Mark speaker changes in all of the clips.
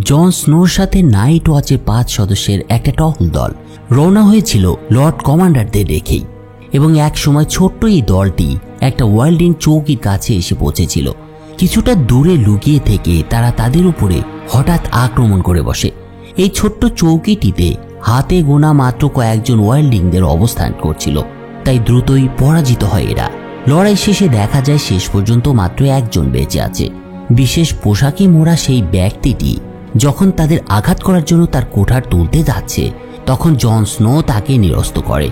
Speaker 1: জন স্নোর সাথে নাইট ওয়াচের 5 সদস্যের একটা টহল দল রওনা হয়েছিল লর্ড কমান্ডারদের রেখেই, এবং এক সময় ছোট্ট এই দলটি একটা ওয়াইল্ডিং চৌকির কাছে এসে পৌঁছেছিল। কিছুটা দূরে লুকিয়ে থেকে তারা তাদের উপরে হঠাৎ আক্রমণ করে বসে। এই ছোট্ট চৌকিটিতে হাতে গোনা মাত্র কয়েকজন ওয়াইল্ডিংদের অবস্থান করছিল, তাই দ্রুতই পরাজিত হয় এরা। লড়াই শেষে দেখা যায় শেষ পর্যন্ত মাত্র একজন বেঁচে আছে। বিশেষ পোশাকে মোড়া সেই ব্যক্তিটি যখন তাদের আঘাত করার জন্য তার কোঠার তুলতে যাচ্ছে, তখন জন স্নো তাকে নিরস্ত করে।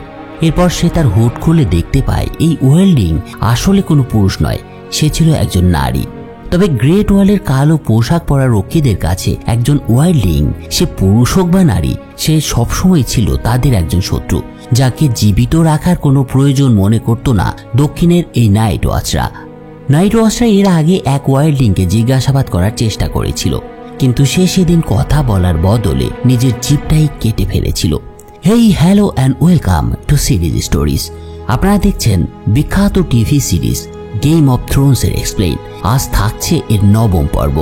Speaker 1: এরপর সে তার হুড খুলে দেখতে পায় এই ওয়াইল্ডিং আসলে কোনো পুরুষ নয়, সে ছিল একজন নারী। তবে গ্রেট ওয়ালের কালো পোশাক পরা রক্ষীদের কাছে একজন ওয়াইল্ডিং, সে পুরুষ হোক বা নারী, সে সবসময় ছিল তাদের একজন শত্রু, যাকে জীবিত রাখার কোনো প্রয়োজন মনে করত না দক্ষিণের এই নাইট ওয়াচরা। নাইট ওয়াচরা এর আগে এক ওয়াইল্ডিংকে জিজ্ঞাসাবাদ করার চেষ্টা করেছিল, কিন্তু সে সেদিন কথা বলার বদলে নিজের জিভটাই কেটে ফেলেছিল। Hey, hello and welcome to series stories. আপনারা দেখছেন বিখ্যাত TV series game of thrones এর এক্সপ্লেইন। আজ থাকছে এর 9ম পর্ব।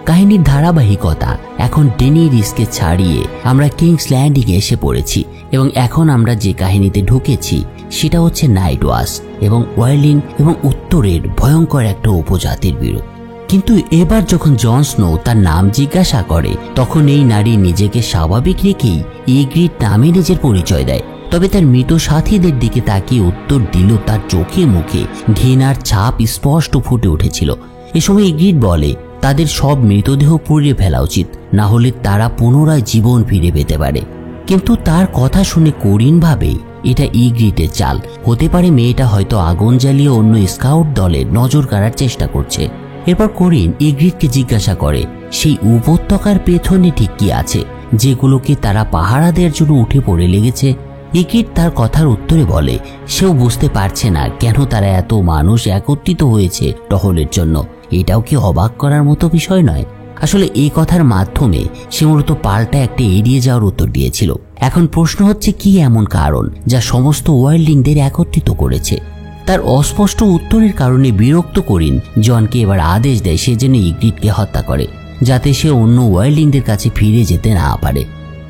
Speaker 1: কাহিনীর ধারাবাহিকতা এখন ডেনিরিসকে ছাড়িয়ে আমরা কিংস ল্যান্ডিং এ এসে পড়েছি, এবং এখন আমরা যে কাহিনীতে ঢুকেছি সেটা হচ্ছে নাইট ওয়াচ এবং ওয়াইল্ডিং এবং উত্তরের ভয়ঙ্কর একটা উপজাতির বিরোধ। কিন্তু এবার যখন জন স্নো তার নাম জিজ্ঞাসা করে, তখন এই নারী নিজেকে স্বাভাবিক রেখেই ইগ্রিট নামে নিজের পরিচয় দেয়। তবে তার মৃত সাথীদের দিকে তাকিয়ে উত্তর দিল তার চোখে মুখে ঘৃণার ছাপ স্পষ্ট ফুটে উঠেছিল। এ সময় ইগ্রিট বলে তাদের সব মৃতদেহ পুড়িয়ে ফেলা উচিত, না হলে তারা পুনরায় জীবন ফিরে পেতে পারে। কিন্তু তার কথা শুনে করিন ভাবে এটা ইগ্রিটের চাল। হতে পারে মেয়েটা হয়তো আগুন জ্বালিয়ে অন্য স্কাউট দলের নজর কাড়ার চেষ্টা করছে। এরপর করিন ইগ্রিটকে জিজ্ঞাসা করে সেই উপত্যকার পেছনে ঠিক কি আছে, যেগুলোকে তারা পাহারা দেওয়ার জন্য উঠে পড়ে লেগেছে। ইগ্রিট তার কথার উত্তরে বলে সেও বুঝতে পারছে না কেন তারা এত মানুষ একত্রিত হয়েছে টহলের জন্য। এটাও কি অবাক করার মতো বিষয় নয়? আসলে এই কথার মাধ্যমে সে মূলত পাল্টা একটা এড়িয়ে যাওয়ার উত্তর দিয়েছিল। এখন প্রশ্ন হচ্ছে কি এমন কারণ যা সমস্ত ওয়াইল্ডিংদের একত্রিত করেছে? তার অস্পষ্ট উত্তরের কারণে বিরক্ত করিন জনকে এবার আদেশ দেয় সে যেন ইগ্রিটকে হত্যা করে, যাতে সে অন্য ওয়াইল্ডিংদের কাছে ফিরে যেতে না পারে।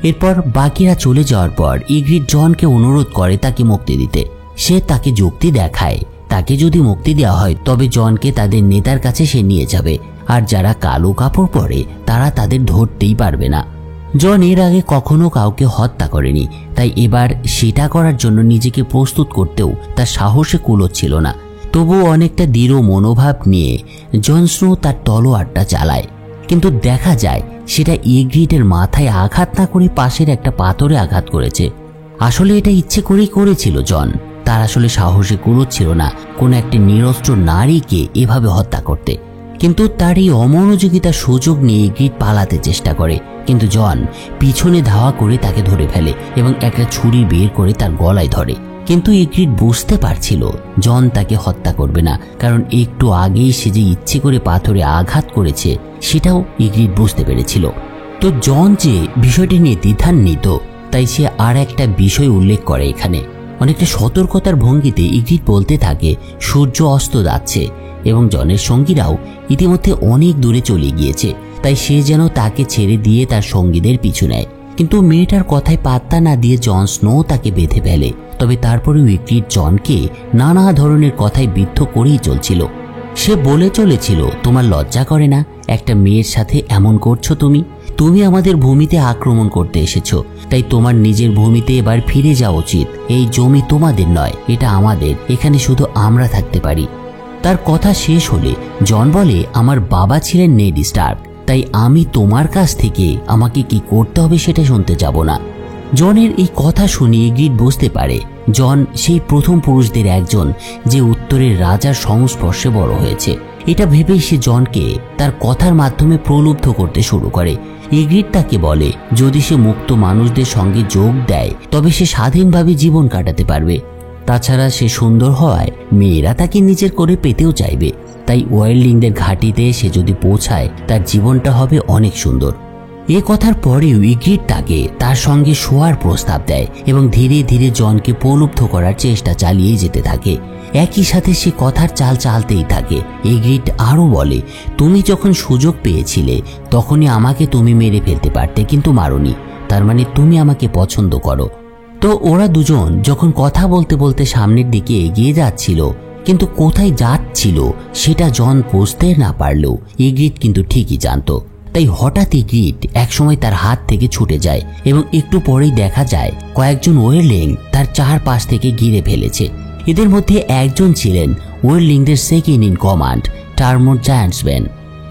Speaker 1: এরপর বাকিরা চলে যাওয়ার পর ইগ্রিট জনকে অনুরোধ করে তাকে মুক্তি দিতে। সে তাকে যুক্তি দেখায় তাকে যদি মুক্তি দেওয়া হয় তবে জনকে তাদের নেতার কাছে সে নিয়ে যাবে, আর যারা কালো কাপড় পরে তারা তাদের ধরতেই পারবে না। জন এর আগে কখনো কাউকে হত্যা করেনি, তাই এবার সেটা করার জন্য নিজেকে প্রস্তুত করতেও তার সাহসে কুলোচ্ছিল না। তবুও অনেকটা দৃঢ় মনোভাব নিয়ে জন স্নো তার তলোয়ারটা চালায়, কিন্তু দেখা যায় সেটা ইগ্রিটের মাথায় আঘাত না করে পাশের একটা পাথরে আঘাত করেছে। আসলে এটা ইচ্ছে করেই করেছিল জন, তার আসলে সাহসে কুলোচ্ছিল না কোনো একটি নিরস্ত্র নারীকে এভাবে হত্যা করতে। কিন্তু তার এই অমনোযোগিতার সুযোগ নিয়ে ইগ্রিট পালাতে চেষ্টা করে, কিন্তু জন পিছনে ধাওয়া করে তাকে ধরে ফেলে এবং একটা ছুরি বের করে তার গলায় ধরে। কিন্তু ইগ্রিট বুঝতে পারছিল জন তাকে হত্যা করবে না, কারণ একটু আগেই সে যে ইচ্ছে করে পাথরে আঘাত করেছে সেটাও ইগ্রিট বুঝতে পেরেছিল। তো জন যে বিষয়টি নিয়ে দ্বিধান্বিত, তাই সে আর একটা বিষয় উল্লেখ করে এখানে। অনেকটা সতর্কতার ভঙ্গিতে ইগ্রিট বলতে থাকে সূর্য অস্ত যাচ্ছে এবং জনের সঙ্গীরাও ইতিমধ্যে অনেক দূরে চলে গিয়েছে, তাই সে যেন তাকে ছেড়ে দিয়ে তার সঙ্গীদের পিছু নেয়। কিন্তু মেয়েটার কথায় পাত্তা না দিয়ে জন স্নো তাকে বেঁধে ফেলে। তবে তারপরেও ইগ্রিট জনকে নানা ধরনের কথায় বিদ্ধ করেই চলছিল। সে বলে চলেছিল তোমার লজ্জা করে না একটা মেয়ের সাথে এমন করছো? তুমি আমাদের ভূমিতে আক্রমণ করতে এসেছো, তাই তোমার নিজের ভূমিতে এবার ফিরে যাওয়া উচিত। এই জমি তোমাদের নয়, এটা আমাদের, এখানে শুধু আমরা থাকতে পারি। তার কথা শেষ হলে জন বলে আমার বাবা ছিলেন নেড স্টার্ক, তাই আমি তোমার কাছ থেকে আমাকে কি করতে হবে সেটা শুনতে যাব না। জনের এই কথা শুনে ইগ্রিট বুঝতে পারে জন সেই প্রথম পুরুষদের একজন যে উত্তরের রাজার সংস্পর্শে বড় হয়েছে। এটা ভেবেই সে জনকে তার কথার মাধ্যমে প্রলুব্ধ করতে শুরু করে। ইগ্রিট তাকে বলে যদি সে মুক্ত মানুষদের সঙ্গে যোগ দেয় তবে সে স্বাধীনভাবে জীবন কাটাতে পারবে। তাছাড়া সে সুন্দর হওয়ায় মেয়েরা তাকে নিজের করে পেতেও চাইবে, তাই ওয়াইল্ডিংদের ঘাঁটিতে সে যদি পৌঁছায় তার জীবনটা হবে অনেক সুন্দর। এ কথার পরেও ইগ্রিড তাকে তার সঙ্গে শোয়ার প্রস্তাব দেয় এবং ধীরে ধীরে জনকে প্রলুব্ধ করার চেষ্টা চালিয়ে যেতে থাকে। একই সাথে সে কথার চাল চালতেই থাকে। ইগ্রিড আরও বলে, তুমি যখন সুযোগ পেয়েছিলে তখনই আমাকে তুমি মেরে ফেলতে পারতে, কিন্তু মারোনি, তার মানে তুমি আমাকে পছন্দ করো। তো ওরা দুজন যখন কথা বলতে বলতে সামনের দিকে এগিয়ে যাচ্ছিল, কিন্তু কোথায় যাচ্ছিল সেটা জন বুঝতে না পারলেও ইগ্রিড কিন্তু ঠিকই জানতো। তাই হঠাৎ ইগ্রিড একসময় তার হাত থেকে ছুটে যায় এবং একটু পরেই দেখা যায় কয়েকজন ওয়েরলিং তার চারপাশ থেকে ঘিরে ফেলেছে। এদের মধ্যে একজন ছিলেন ওয়েরলিংদের সেকেন্ড ইন কমান্ড টার্মোর জায়ান্টসম্যান।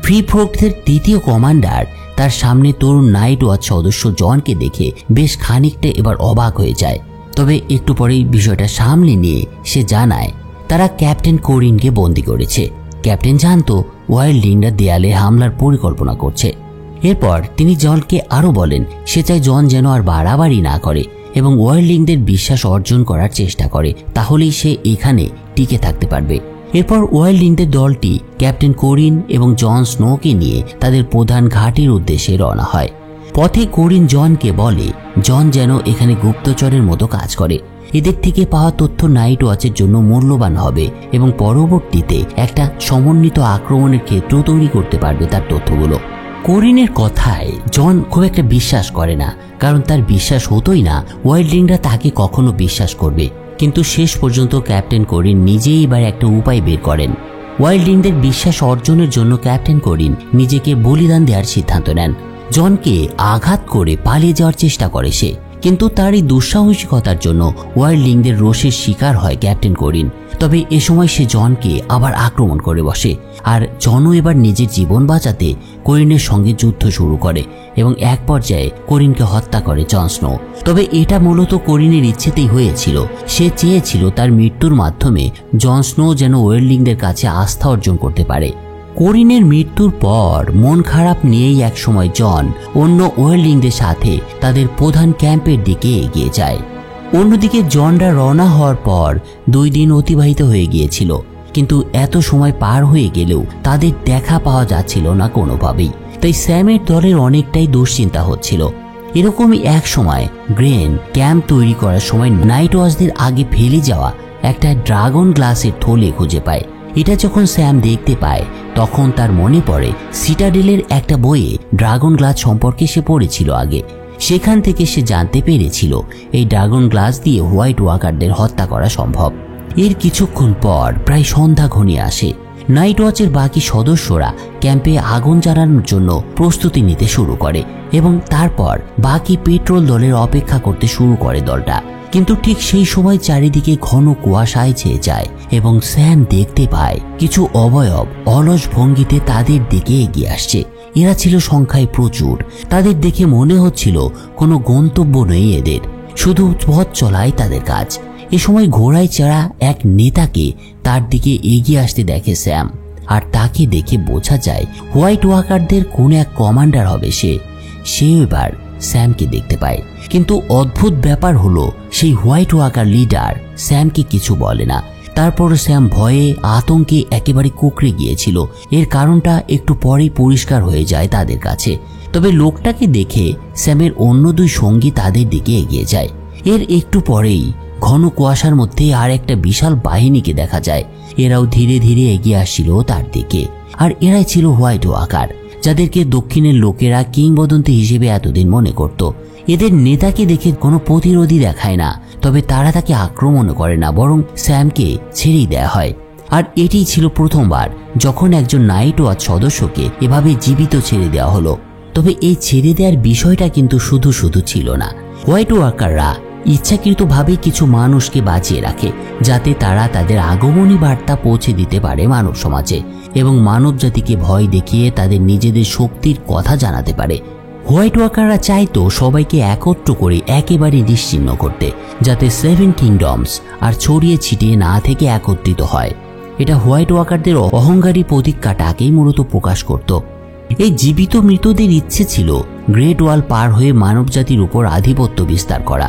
Speaker 1: ফ্রি ফোর্কদের তৃতীয় কমান্ডার তার সামনে তরুণ নাইট ওয়াচ সদস্য জনকে দেখে বেশ খানিকটা এবার অবাক হয়ে যায়। তবে একটু পরেই বিষয়টা সামলে নিয়ে সে জানায় তারা ক্যাপ্টেন কোরিনকে বন্দী করেছে। ক্যাপ্টেন জানতো ওয়াইল্ডিংরা দেয়ালে হামলার পরিকল্পনা করছে। এরপর তিনি জনকে আরও বলেন সে চায় জন যেন আর বাড়াবাড়ি না করে এবং ওয়াইল্ডিংদের বিশ্বাস অর্জন করার চেষ্টা করে, তাহলেই সে এখানে টিকে থাকতে পারবে। এরপর ওয়াইল্ডিংদের দলটি ক্যাপ্টেন কোরিন এবং জন স্নোকে নিয়ে তাদের প্রধান ঘাঁটির উদ্দেশ্যে রওনা হয়। পথে কোরিন জনকে বলে জন যেন এখানে গুপ্তচরের মতো কাজ করে, এদের থেকে পাওয়া তথ্য নাইট ওয়াচের জন্য মূল্যবান হবে এবং পরবর্তীতে একটা সমন্বিত আক্রমণের ক্ষেত্র তৈরি করতে পারবে তার তথ্যগুলো। কোরিনের কথায় জন খুব একটা বিশ্বাস করে না, কারণ তার বিশ্বাস হতোই না ওয়াইল্ডিংরা তাকে কখনো বিশ্বাস করবে। কিন্তু শেষ পর্যন্ত ক্যাপ্টেন কোরিন নিজেই এবার একটা উপায় বের করেন। ওয়াইল্ডিংদের বিশ্বাস অর্জনের জন্য ক্যাপ্টেন কোরিন নিজেকে বলিদান দেওয়ার সিদ্ধান্ত নেন। জনকে আঘাত করে পালিয়ে যাওয়ার চেষ্টা করে সে, কিন্তু তার এই দুঃসাহসিকতার জন্য ওয়াইল্ডিংদের রোষের শিকার হয় ক্যাপ্টেন কোরিন। তবে এ সময় সে জনকে আবার আক্রমণ করে বসে, আর জনও এবার নিজের জীবন বাঁচাতে কোরিনের সঙ্গে যুদ্ধ শুরু করে এবং এক পর্যায়ে কোরিনকে হত্যা করে জন স্নো। তবে এটা মূলত কোরিনের ইচ্ছেতেই হয়েছিল। সে চেয়েছিল তার মৃত্যুর মাধ্যমে জন স্নো যেন ওয়াইল্ডিংদের কাছে আস্থা অর্জন করতে পারে। কোরিনের মৃত্যুর পর মন খারাপ নিয়েই একসময় জন অন্য ওয়াইল্ডিংদের সাথে তাদের প্রধান ক্যাম্পের দিকে এগিয়ে যায়। অন্যদিকে জনরা রওনা হওয়ার পর 2 দিন অতিবাহিত হয়ে গিয়েছিল, কিন্তু এত সময় পার হয়ে গেলেও তাদের দেখা পাওয়া যাচ্ছিল না কোনোভাবেই। তাই স্যামের দলের অনেকটাই দুশ্চিন্তা হচ্ছিল। এরকমই এক সময় গ্রেন ক্যাম্প তৈরি করার সময় নাইট ওয়াচদের আগে ফেলে যাওয়া একটা ড্রাগন গ্লাসের থলে খুঁজে পায়। এটা যখন স্যাম দেখতে পায় তখন তার মনে পড়ে সিটাডেলের একটা বইয়ে ড্রাগন গ্লাস সম্পর্কে সে পড়েছিল আগে। সেখান থেকে সে জানতে পেরেছিল এই ড্রাগন গ্লাস দিয়ে হোয়াইট ওয়াকারদের হত্যা করা সম্ভব। এর কিছুক্ষণ পর প্রায় সন্ধ্যা ঘনিয়ে আসে। নাইট ওয়াচের বাকি সদস্যরা ক্যাম্পে আগুন জ্বালানোর জন্য প্রস্তুতি নিতে শুরু করে এবং তারপর বাকি পেট্রোল দলের অপেক্ষা করতে শুরু করে দলটা। কিন্তু ঠিক সেই সময় চারিদিকে ঘন কুয়াশায় ছেয়ে যায় এবং স্যাম দেখতে পায় কিছু অবয়ব অলস ভঙ্গিতে তাদের দিকে এগিয়ে আসছে। এরা ছিল সংখ্যায় প্রচুর। তাদের দেখে মনে হচ্ছিল কোনো গন্তব্য নেই এদের, শুধু পথ চলাই তাদের কাজ। এ সময় ঘোড়ায় চড়া এক নেতাকে তার দিকে এগিয়ে আসতে দেখে স্যাম, আর তাকে দেখে বোঝা যায় হোয়াইট ওয়াকারদের কোন এক কমান্ডার হবে সে। এবার স্যামকে দেখতে পায়, কিন্তু অদ্ভুত ব্যাপার হলো সেই হোয়াইট ওয়াকার লিডার স্যামকে কিছু বলে না। তারপর স্যাম ভয়ে আতঙ্কে একেবারে কুঁকড়ে গিয়েছিল। এর কারণটা একটু পরেই পরিষ্কার হয়ে যায় তাদের কাছে। তবে লোকটাকে দেখে স্যামের অন্য 2 সঙ্গী তাদের দিকে এগিয়ে যায়। এর একটু পরেই ঘন কুয়াশার মধ্যে আর একটা বিশাল বাহিনীকে দেখা যায়। এরাও ধীরে ধীরে এগিয়ে আসছিল তার দিকে, আর এরাই ছিল হোয়াইট ওয়াকার, যাদেরকে দক্ষিণের লোকেরা কিংবদন্তি হিসেবে এতদিন মনে করত। এদের নেতাকে দেখে কোনো প্রতিরোধী দেখায় না, তবে তারা তাকে আক্রমণ করে না, বরং স্যামকে ছেড়েই দেয়া হয়। আর এটিই ছিল প্রথমবার যখন একজন নাইট ওয়াচ সদস্যকে এভাবে জীবিত ছেড়ে দেওয়া হলো। তবে এই ছেড়ে দেওয়ার বিষয়টা কিন্তু শুধু ছিল না। হোয়াইট ওয়াকাররা ইচ্ছাকৃতভাবে কিছু মানুষকে বাঁচিয়ে রাখে, যাতে তারা তাদের আগমনী বার্তা পৌঁছে দিতে পারে মানব সমাজে এবং মানব জাতিকে ভয় দেখিয়ে তাদের নিজেদের শক্তির কথা জানাতে পারে। হোয়াইট ওয়াকাররা চাইতো সবাইকে একত্র করে একেবারে নিশ্চিহ্ন করতে, যাতে 7 কিংডমস আর ছড়িয়ে ছিটিয়ে না থেকে একত্রিত হয়। এটা হোয়াইট ওয়াকারদের অহংকারী প্রতিজ্ঞাটাকেই মূলত প্রকাশ করত। এই জীবিত মৃতদের ইচ্ছে ছিল গ্রেট ওয়াল পার হয়ে মানবজাতির উপর আধিপত্য বিস্তার করা,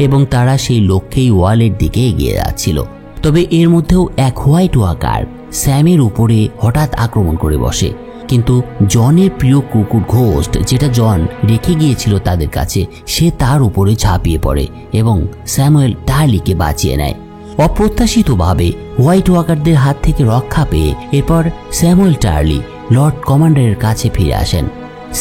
Speaker 1: এবং তারা সেই লক্ষ্যেই ওয়ালের দিকে এগিয়ে যাচ্ছিল। তবে এর মধ্যেও এক হোয়াইট ওয়াকার স্যামের উপরে হঠাৎ আক্রমণ করে বসে। কিন্তু জনের প্রিয় কুকুর ঘোস্ট, যেটা জন রেখে গিয়েছিল তাদের কাছে, সে তার উপরে ঝাঁপিয়ে পড়ে এবং স্যামুয়েল টার্লিকে বাঁচিয়ে নেয়। অপ্রত্যাশিতভাবে হোয়াইট ওয়াকারদের হাত থেকে রক্ষা পেয়ে এরপর স্যামুয়েল টার্লি লর্ড কমান্ডারের কাছে ফিরে আসেন।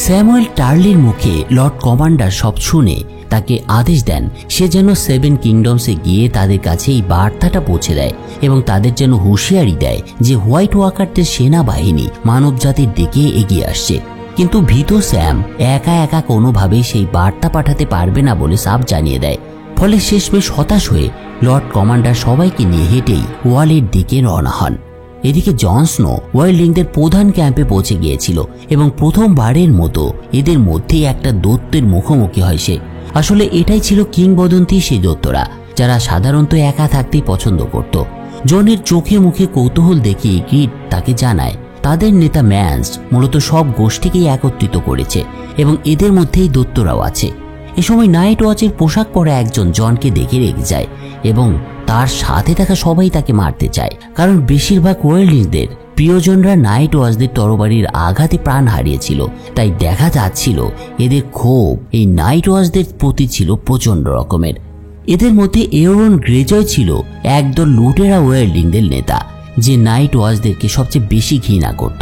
Speaker 1: স্যামুয়েল টার্লির মুখে লর্ড কমান্ডার সব শুনে তাকে আদেশ দেন সে যেন 7 কিংডমসে গিয়ে তাদের কাছে এই বার্তাটা পৌঁছে দেয় এবং তাদের যেন হুঁশিয়ারি দেয় যে হোয়াইট ওয়াকারদের সেনাবাহিনী মানব জাতির দিকে এগিয়ে আসছে। কিন্তু ভীত স্যাম একা একা কোনোভাবেই সেই বার্তা পাঠাতে পারবে না বলে সাফ জানিয়ে দেয়। ফলে শেষমেশ হতাশ হয়ে লর্ড কমান্ডার সবাইকে নিয়ে হেঁটেই ওয়ালের দিকে রওনা হন। এদিকে জন স্নো ওয়াইল্ডলিংদের প্রধান ক্যাম্পে পৌঁছে গিয়েছিল এবং প্রথমবারের মতো এদের মধ্যেই একটা দৈত্যের মুখোমুখি হয় সে। আসলে এটাই ছিল কিংবদন্তি সেই দৈত্যরা, যারা সাধারণত একা থাকতেই পছন্দ করত। জনের চোখে মুখে কৌতূহল দেখিয়ে গ্রিড তাকে জানায় তাদের নেতা ম্যান্স মূলত সব গোষ্ঠীকেই একত্রিত করেছে এবং এদের মধ্যেই দৈত্যরাও আছে। এ সময় নাইট ওয়াচের পোশাক পরা একজন জনকে দেখে রেগে যায় এবং তার সাথে থাকা সবাই তাকে মারতে চায়, কারণ বেশিরভাগ ওয়াইল্ডলিংদের প্রিয়জনরা নাইট ওয়াচদের তরবারির আঘাতে প্রাণ হারিয়েছিল। তাই দেখা যাচ্ছিল এদের ক্ষোভ এই নাইট ওয়াচদের প্রতি ছিল প্রচন্ড রকমের। এদের মধ্যে এওরন গ্রেজয় ছিল একদল লুটেরা ওয়াইল্ডলিংদের নেতা, যে নাইট ওয়াচদেরকে সবচেয়ে বেশি ঘৃণা করত।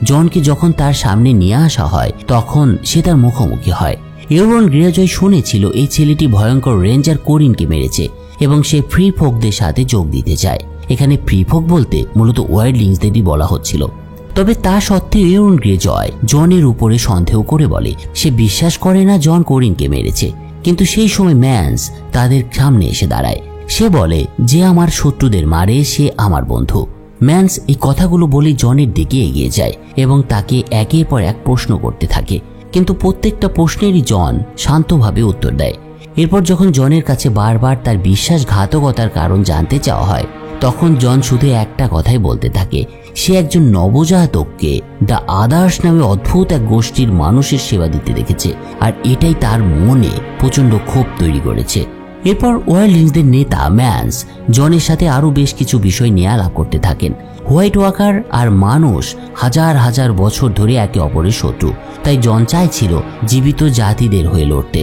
Speaker 1: জনকে যখন তার সামনে নিয়ে আসা হয় তখন সে তার মুখোমুখি হয়। এওরন গ্রেজয় শুনেছিল এই ছেলেটি ভয়ঙ্কর রেঞ্জার কোরিনকে মেরেছে এবং সে ফ্রি ফোকদের সাথে যোগ দিতে চায়। এখানে ফ্রি ফোক বলতে মূলত ওয়াইল্ডলিংসদেরই বলা হচ্ছিল। তবে তা সত্ত্বেও এওরন গ্রেজয় জনের উপরে সন্দেহ করে বলে সে বিশ্বাস করে না জন কোরিনকে মেরেছে। কিন্তু সেই সময় ম্যান্স তাদের সামনে এসে দাঁড়ায়। সে বলে যে আমার শত্রুদের মারে সে আমার বন্ধু। ম্যান্স এই কথাগুলো বলে জনের দিকে এগিয়ে যায় এবং তাকে একের পর এক প্রশ্ন করতে থাকে, কিন্তু প্রত্যেকটা প্রশ্নেরই জন শান্তভাবে উত্তর দেয়। এরপর যখন জনের কাছে বারবার তার বিশ্বাসঘাতকতার কারণ জানতে চাওয়া হয় তখন জন শুধু একটা কথাই বলতে থাকে, সে একজন নবজাতককে দ্য আদার্স নামে অদ্ভুত এক গোষ্ঠীর মানুষের সেবা দিতে দেখেছে, আর এটাই তার মনে প্রচন্ড ক্ষোভ তৈরি করেছে। এরপর ওয়াইল্ডলিংসদের নেতা ম্যান্স জনের সাথে আরো বেশ কিছু বিষয় নিয়ে আলাপ করতে থাকেন। হোয়াইট ওয়াকার আর মানুষ হাজার হাজার বছর ধরে একে অপরের শত্রু, তাই জন চাইছিল জীবিত জাতিদের হয়ে লড়তে।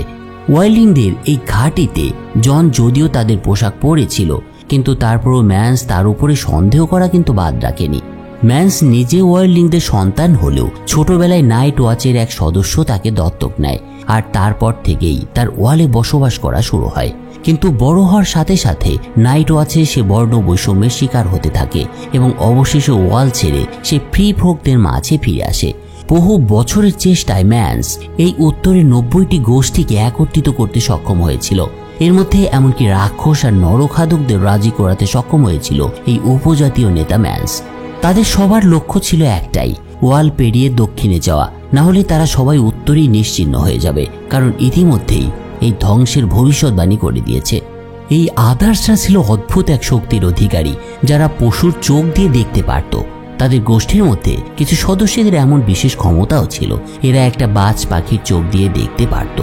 Speaker 1: ওয়াইল্ডলিংদের এই ঘাঁটিতে জন যদিও তাদের পোশাক পরেছিল, কিন্তু তারপরও ম্যান্স তার উপরে সন্দেহ করা কিন্তু বাদ রাখেনি। ম্যান্স নিজে ওয়াইল্ডলিংদের সন্তান হলেও ছোটবেলায় নাইট ওয়াচের এক সদস্য তাকে দত্তক নেয়, আর তারপর থেকেই তার ওয়ালে বসবাস করা শুরু হয়। কিন্তু বড় হওয়ার সাথে সাথে নাইট ওয়াচে সে বর্ণ বৈষম্যের শিকার হতে থাকে এবং অবশেষে ওয়াল ছেড়ে সে ফ্রি ফোকদের মাঝে ফিরে আসে। বহু বছরের চেষ্টায় ম্যান্স এই উত্তরের 90টি গোষ্ঠীকে একত্রিত করতে সক্ষম হয়েছিল। এর মধ্যে এমনকি রাক্ষস আর নরখাদকদের রাজি করাতে সক্ষম হয়েছিল এই উপজাতীয় নেতা ম্যান্স। তাদের সবার লক্ষ্য ছিল একটাই, ওয়াল পেরিয়ে দক্ষিণে যাওয়া, না হলে তারা সবাই উত্তরেই নিশ্চিহ্ন হয়ে যাবে, কারণ ইতিমধ্যেই এই ধ্বংসের ভবিষ্যৎবাণী করে দিয়েছে। এই আদার্সরা ছিল অদ্ভুত এক শক্তির অধিকারী, যারা পশুর চোখ দিয়ে দেখতে পারত। তাদের গোষ্ঠীর মধ্যে কিছু সদস্যদের এমন বিশেষ ক্ষমতাও ছিল, এরা একটা বাজ পাখির চোখ দিয়ে দেখতে পারত।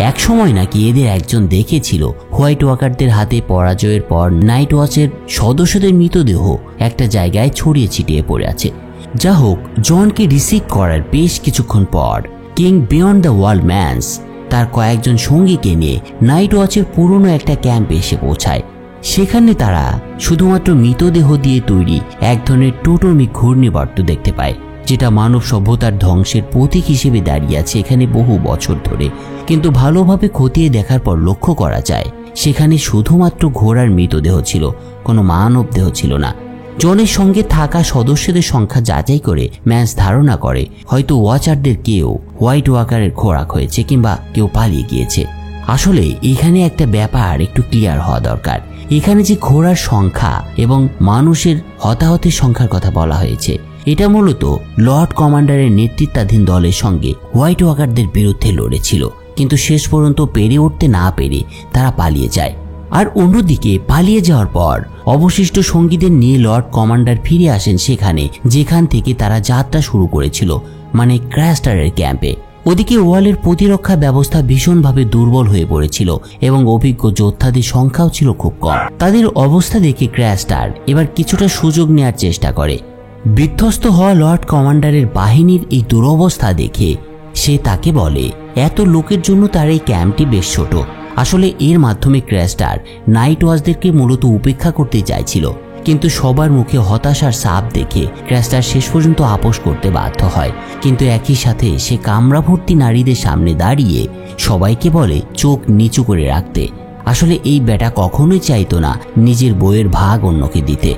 Speaker 1: এক সময় নাকি এদের একজন দেখেছিল হোয়াইট ওয়াকারদের হাতে পরাজয়ের পর নাইট ওয়াচের সদস্যদের মৃতদেহ একটা জায়গায় ছড়িয়ে ছিটিয়ে পড়ে আছে। যা হোক, জনকে রিসিভ করার বেশ কিছুক্ষণ পর king beyond the wall men's তার কয়েকজন সঙ্গীকে নিয়ে নাইট ওয়াচের পুরনো একটা ক্যাম্পে এসে পৌঁছায়। সেখানে তারা শুধুমাত্র মৃতদেহ দিয়ে তৈরি এক ধরনের টোটমি ঘূর্ণিবর্ত দেখতে পায়, যেটা মানব সভ্যতার ধ্বংসের প্রতীক হিসেবে দাঁড়িয়ে আছে এখানে বহু বছর ধরে। কিন্তু ভালোভাবে খতিয়ে দেখার পর লক্ষ্য করা যায় সেখানে শুধুমাত্র ঘোড়ার মৃতদেহ ছিল, কোনো মানব দেহ ছিল না। জনের সঙ্গে থাকা সদস্যদের সংখ্যা যাচাই করে ম্যান্স ধারণা করে হয়তো ওয়াচারদের কেউ হোয়াইট ওয়াকারের খোরাক হয়েছে কিংবা কেউ পালিয়ে গিয়েছে। আসলে এখানে একটা ব্যাপার একটু ক্লিয়ার হওয়া দরকার। এখানে যে ঘোড়ার সংখ্যা এবং মানুষের হতাহতের সংখ্যার কথা বলা হয়েছে, এটা মূলত লর্ড কমান্ডারের নেতৃত্বাধীন দলের সঙ্গে হোয়াইট ওয়াকারদের বিরুদ্ধে লড়েছিল, কিন্তু শেষ পর্যন্ত পেরে উঠতে না পেরে তারা পালিয়ে যায়। আর অন্যদিকে পালিয়ে যাওয়ার পর অবশিষ্ট সঙ্গীদের নিয়ে লর্ড কমান্ডার ফিরে আসেন সেখানে যেখান থেকে তারা যাত্রা শুরু করেছিল, মানে ক্র্যাস্টারের ক্যাম্পে। ওদিকে ওয়ালের প্রতিরক্ষা ব্যবস্থা ভীষণভাবে দুর্বল হয়ে পড়েছিল এবং অভিজ্ঞ যোদ্ধাদের সংখ্যাও ছিল খুব কম। তাদের অবস্থা দেখে ক্র্যাস্টার এবার কিছুটা সুযোগ নেওয়ার চেষ্টা করে। বিধ্বস্ত হওয়া লর্ড কমান্ডারের বাহিনীর এই দুরবস্থা দেখে সে তাকে বলে, এত লোকের জন্য তার এই ক্যাম্পটি বেশ ছোট। আসলে এর মাধ্যমে ক্র্যাস্টার নাইট ওয়াচদেরকে মূলত উপেক্ষা করতে চাইছিল, কিন্তু সবার মুখে হতাশার ছাপ দেখে ক্র্যাস্টার শেষ পর্যন্ত আপোষ করতে বাধ্য হয়। কিন্তু একই সাথে সে কামরা ভর্তি নারীদের সামনে দাঁড়িয়ে সবাইকে বলে চোখ নিচু করে রাখতে। আসলে এই বেটা কখনোই চাইতো না নিজের বইয়ের ভাগ অন্যকে দিতে।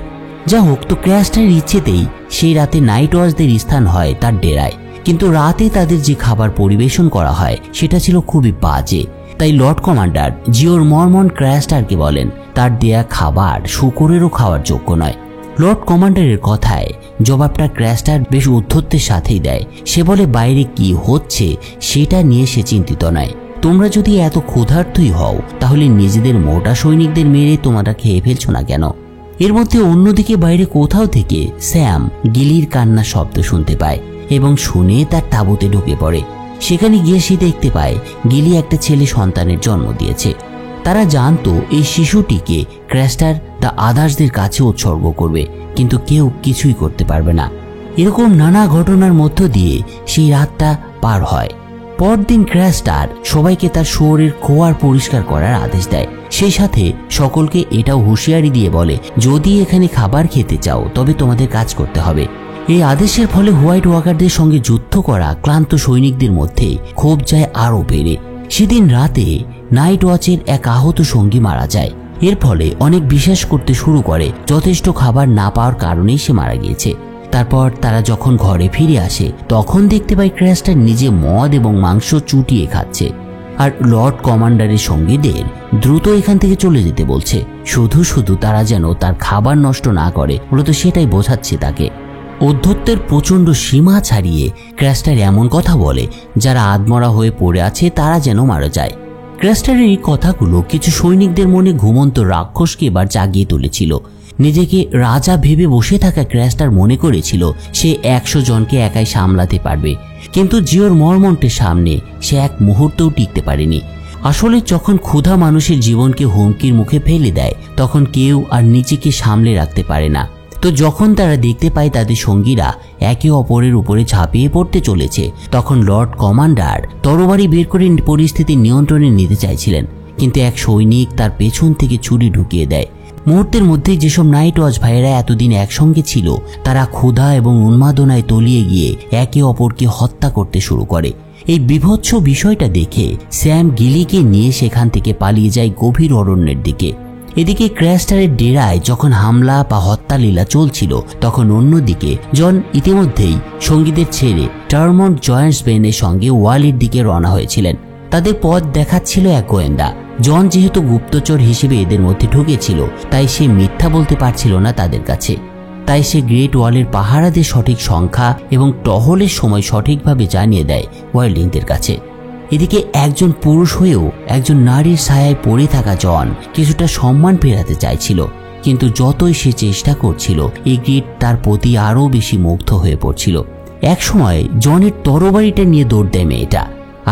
Speaker 1: যা হোক, তো ক্র্যাস্টারের ইচ্ছেতেই সেই রাতে নাইট ওয়াচদের স্থান হয় তার ডেরায়। কিন্তু রাতে তাদের যে খাবার পরিবেশন করা হয় সেটা ছিল খুবই বাজে। তাই লর্ড কমান্ডার জিওর মর্মন ক্র্যাস্টারকে বলেন তার দেয়া খাবার শূকরেরও খাওয়ার যোগ্য নয়। লর্ড কমান্ডারের কথায় জবাবটা ক্র্যাস্টার বেশ উদ্ধত্তের সাথেই দেয়। সে বলে বাইরে কি হচ্ছে সেটা নিয়ে সে চিন্তিত নয়। তোমরা যদি এত ক্ষুধার্তই হও তাহলে নিজেদের মোটা সৈনিকদের মেরে তোমরা খেয়ে ফেলছো না কেন? এর মধ্যে অন্যদিকে বাইরে কোথাও থেকে স্যাম গিলির কান্নার শব্দ শুনতে পায় এবং শুনে তার তাঁবুতে ঢুকে পড়ে। সেখানে গিয়ে সে দেখতে পায় গিলি একটা ছেলে সন্তানের জন্ম দিয়েছে। তারা জানতো এই শিশুটিকে ক্র্যাস্টার দ্য আদার্সদের কাছে উৎসর্গ করবে, কিন্তু কেউ কিছুই করতে পারবে না। এরকম নানা ঘটনার মধ্য দিয়ে সেই রাতটা পার হয়। পরদিন ক্র্যাস্টার সবাইকে তার শহরের খোয়ার পরিষ্কার করার আদেশ দেয়। সেই সাথে সকলকে এটাও হুঁশিয়ারি দিয়ে বলে, যদি এখানে খাবার খেতে চাও তবে তোমাদের কাজ করতে হবে। এই আদেশের ফলে হোয়াইট ওয়াকারদের সঙ্গে যুদ্ধ করা ক্লান্ত সৈনিকদের মধ্যে ক্ষোভ যায় আরও বেড়ে। সেদিন রাতে নাইট ওয়াচের এক আহত সঙ্গী মারা যায়। এর ফলে অনেক বিশ্বাস করতে শুরু করে যথেষ্ট খাবার না পাওয়ার কারণেই সে মারা গিয়েছে। তারপর তারা যখন ঘরে ফিরে আসে তখন দেখতে পায় ক্র্যাস্টার নিজে মদ এবং মাংস চুটিয়ে খাচ্ছে, আর লর্ড কমান্ডারের সঙ্গীদের দ্রুত এখান থেকে চলে যেতে বলছে। শুধু শুধু তারা যেন তার খাবার নষ্ট না করে, মূলত সেটাই বোঝাচ্ছে তাকে। অধ্যত্বের প্রচণ্ড সীমা ছাড়িয়ে ক্র্যাস্টার এমন কথা বলে যারা আধমরা হয়ে পড়ে আছে তারা যেন মারা যায়। ক্র্যাস্টারের এই কথাগুলো কিছু সৈনিকদের মনে ঘুমন্ত রাক্ষসকে এবার জাগিয়ে তুলেছিল। নিজেকে রাজা ভেবে বসে থাকা ক্র্যাস্টার মনে করেছিল সে 100 জনকে একাই সামলাতে পারবে, কিন্তু জিওর মর্মন্টের সামনে সে এক মুহূর্তও টিকতে পারেনি। আসলে যখন ক্ষুধা মানুষের জীবনকে হুমকির মুখে ফেলে দেয় তখন কেউ আর নিজেকে সামলে রাখতে পারে না। তো যখন তারা দেখতে পায় তাদের সঙ্গীরা একে অপরের উপরে ঝাঁপিয়ে পড়তে চলেছে, তখন লর্ড কমান্ডার তরবারি বের করে পরিস্থিতি নিয়ন্ত্রণে নিতে চাইছিলেন, কিন্তু এক সৈনিক তার পেছন থেকে ছুরি ঢুকিয়ে দেয়। মুহূর্তের মধ্যেই যেসব নাইট ওয়াচ ভাইয়েরা এতদিন একসঙ্গে ছিল তারা ক্ষুধা এবং উন্মাদনায় তলিয়ে গিয়ে একে অপরকে হত্যা করতে শুরু করে। এই বিভৎস বিষয়টা দেখে স্যাম গিলিকে নিয়ে সেখান থেকে পালিয়ে যায় গভীর অরণ্যের দিকে। এদিকে ক্র্যাস্টারের ডেরায় যখন হামলা বা হত্যালীলা চলছিল তখন অন্যদিকে জন ইতিমধ্যেই সঙ্গীদের ছেড়ে টারমন্ট জয়েন্টসবেনের সঙ্গে ওয়ালির দিকে রওনা হয়েছিলেন। তাদের পথ দেখাচ্ছিল এক গোয়েন্দা। জন যেহেতু গুপ্তচর হিসেবে এদের মধ্যে ঢুকেছিল তাই সে মিথ্যা বলতে পারছিল না তাদের কাছে। তাই সে গ্রেট ওয়ালের পাহারাদের সঠিক সংখ্যা এবং টহলের সময় সঠিকভাবে জানিয়ে দেয় ওয়াইল্ডিংদের কাছে। এদিকে একজন পুরুষ হয়েও একজন নারীর ছায়ায় পড়ে থাকা জন কিছুটা সম্মান ফেরাতে চাইছিল, কিন্তু যতই সে চেষ্টা করছিল ইগ্রিড তার প্রতি আরও বেশি মুগ্ধ হয়ে পড়ছিল। একসময় জনের তরবারিটা নিয়ে দৌড় দেয় মেয়েটা,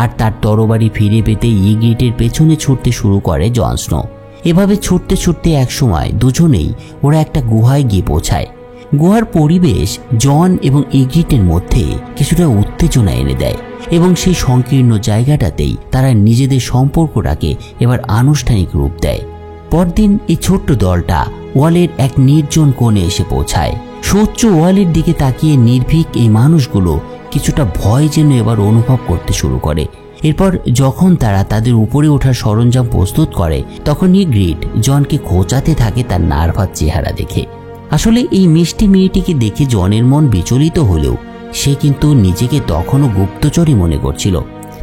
Speaker 1: আর তার তরবারি ফিরে পেতে ইগ্রিডের পেছনে ছুটতে শুরু করে জন স্নো। এভাবে ছুটতে ছুটতে একসময় দুজনেই ওরা একটা গুহায় গিয়ে পৌঁছায়। গুহার পরিবেশ জন এবং ইগ্রিডের মধ্যে কিছুটা উত্তেজনা এনে দেয় এবং সেই সংকীর্ণ জায়গাটাতেই তারা নিজেদের সম্পর্কটাকে এবার আনুষ্ঠানিক রূপ দেয়। পরদিন এই ছোট্ট দলটা ওয়ালের এক নির্জন কোণে এসে পৌঁছায়। সোচ্চ ওয়ালের দিকে তাকিয়ে নির্ভীক এই মানুষগুলো কিছুটা ভয় যেন এবার অনুভব করতে শুরু করে। এরপর যখন তারা তাদের উপরে ওঠার সরঞ্জাম প্রস্তুত করে তখন ইগ্রিড জনকে খোঁচাতে থাকে তার নার্ভাস চেহারা দেখে। আসলে এই মিষ্টি মেয়েটিকে দেখে জনের মন বিচলিত হলেও সে কিন্তু নিজেকে তখনও গুপ্তচরই মনে করছিল।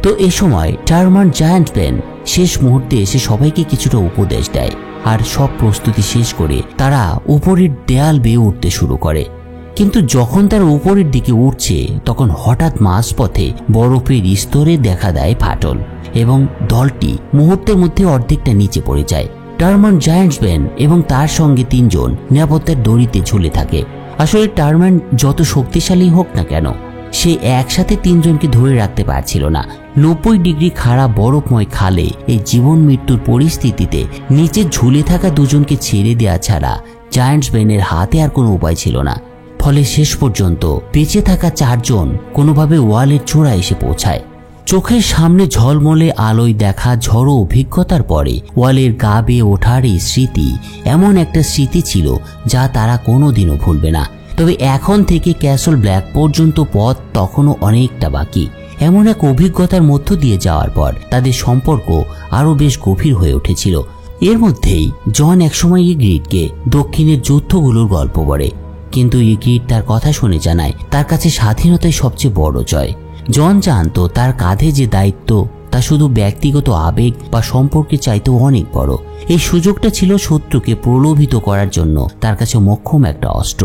Speaker 1: তো এ সময় টারমন্ট জায়ান্টসবেন শেষ মুহূর্তে এসে সবাইকে কিছুটা উপদেশ দেয়, আর সব প্রস্তুতি শেষ করে তারা উপরের দেয়াল বেয়ে উঠতে শুরু করে। কিন্তু যখন তারা উপরের দিকে উঠছে তখন হঠাৎ মাঝপথে বরফের স্তরে দেখা দেয় ফাটল এবং দলটি মুহূর্তের মধ্যে অর্ধেকটা নিচে পড়ে যায়। টারমন্ট জায়ান্টসবেন এবং তার সঙ্গে 3 জন নিরাপত্তার দড়িতে ঝুলে থাকে। আসলে টারমন্ট যত শক্তিশালী হোক না কেন সে একসাথে 3 জনকে ধরে রাখতে পারছিল না। 90 ডিগ্রি খাড়া বরফময় খালে এই জীবন মৃত্যুর পরিস্থিতিতে নিচে ঝুলে থাকা 2 জনকে ছেড়ে দেওয়া ছাড়া জায়ান্টসবেনের হাতে আর কোনো উপায় ছিল না। ফলে শেষ পর্যন্ত বেঁচে থাকা 4 জন কোনোভাবে ওয়ালের চূড়ায় এসে পৌঁছায়। চোখের সামনে ঝলমলে আলোয় দেখা ঝড়ো অভিজ্ঞতার পরে ওয়ালের গা বেয়ে ওঠার এই স্মৃতি এমন একটা স্মৃতি ছিল যা তারা কোনোদিনও ভুলবে না। তবে এখন থেকে ক্যাসল ব্ল্যাক পর্যন্ত পথ তখনও অনেকটা বাকি। এমন এক অভিজ্ঞতার মধ্য দিয়ে যাওয়ার পর তাদের সম্পর্ক আরও বেশ গভীর হয়ে উঠেছিল। এর মধ্যেই জন একসময় ইগ্রিডকে দক্ষিণের যুদ্ধগুলোর গল্প বলে, কিন্তু ইগ্রিড তার কথা শুনে জানায় তার কাছে স্বাধীনতাই সবচেয়ে বড় জয়। জন জানতো তার কাঁধে যে দায়িত্ব তা শুধু ব্যক্তিগত আবেগ বা সম্পর্কের চাইতেও অনেক বড়। এই সুযোগটা ছিল শত্রুকে প্রলোভিত করার জন্য তার কাছে মোক্ষম একটা অস্ত্র।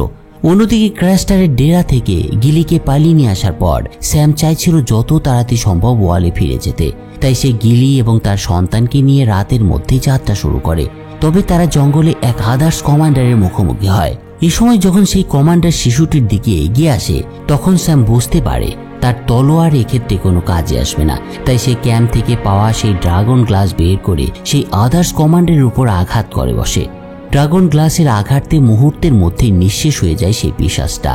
Speaker 1: অন্যদিকে ক্র্যাস্টারের ডেরা থেকে গিলিকে পালিয়ে নিয়ে আসার পর স্যাম চাইছিল যত তাড়াতাড়ি সম্ভব ওয়ালে ফিরে যেতে। তাই সে গিলি এবং তার সন্তানকে নিয়ে রাতের মধ্যে যাত্রা শুরু করে। তবে তারা জঙ্গলে এক আদার্স কমান্ডারের মুখোমুখি হয়। এই সময় যখন সেই কমান্ডার শিশুটির দিকে এগিয়ে আসে তখন স্যাম বুঝতে পারে তার তলোয়ার এক্ষেত্রে কোনো কাজে আসবে না। তাই সে ক্যাম্প থেকে পাওয়া সেই ড্রাগন গ্লাস বের করে সেই আদার্স কমান্ডারের উপর আঘাত করে বসে। ড্রাগন গ্লাসের আঘাতে মুহূর্তের মধ্যে নিঃশেষ হয়ে যায় সেই পিশাচটা।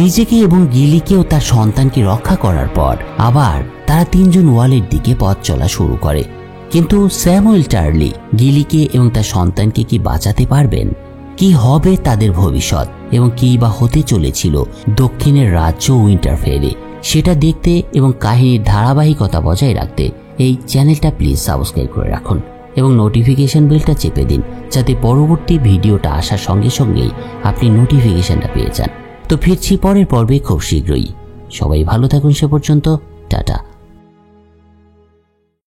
Speaker 1: নিজেকে এবং গিলিকে ও তার সন্তানকে রক্ষা করার পর আবার তারা 3 জন ওয়ালের দিকে পথ চলা শুরু করে। কিন্তু স্যামুয়েল টার্লি গিলিকে এবং তার সন্তানকে কি বাঁচাতে পারবেন? কি হবে তাদের ভবিষ্যৎ এবং কি বা হতে চলেছিল দক্ষিণের রাজ্য উইন্টারফেলে, সেটা দেখতে এবং কাহিনীর ধারাবাহিকতা বজায় রাখতে এই চ্যানেলটা প্লিজ সাবস্ক্রাইব করে রাখুন এবং নোটিফিকেশন বেলটা চেপে দিন, যাতে পরবর্তী ভিডিওটা আসার সঙ্গে সঙ্গেই আপনি নোটিফিকেশনটা পেয়ে যান। তো ফিরছি পরের পর্বে খুব শীঘ্রই। সবাই ভালো থাকুন, সে পর্যন্ত টাটা।